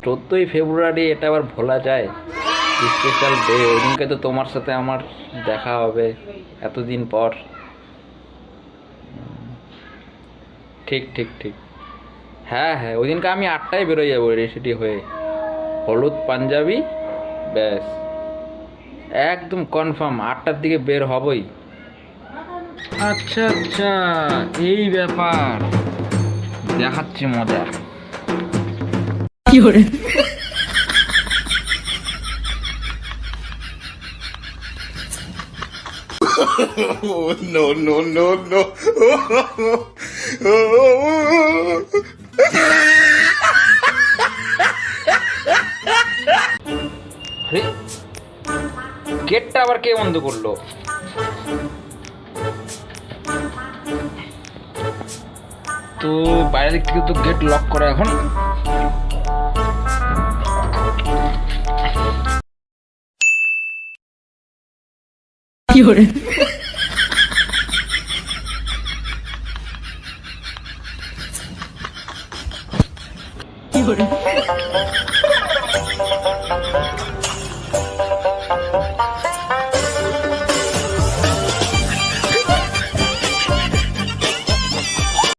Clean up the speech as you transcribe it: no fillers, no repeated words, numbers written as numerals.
14ই ফেব্রুয়ারি, এটা আবার ভোলা যায়? স্পেশাল ডে, ওইদিনকে তো তোমার সাথে আমার দেখা হবে এতদিন পর। ঠিক ঠিক ঠিক। হ্যাঁ হ্যাঁ, ওই দিনকে আমি 8টায় বেরোয় যাবো রেডি হয়ে, হলুদ পাঞ্জাবি, ব্যাস। একদম কনফার্ম 8টার দিকে বের হবই। আচ্ছা আচ্ছা, এই ব্যাপার, দেখাচ্ছি মজা। Oh, no, no, no, no. আরে, গেটটা আবার কে বন্ধ করলো? তো বাইরে দিক থেকে তো গেট লক করা এখন।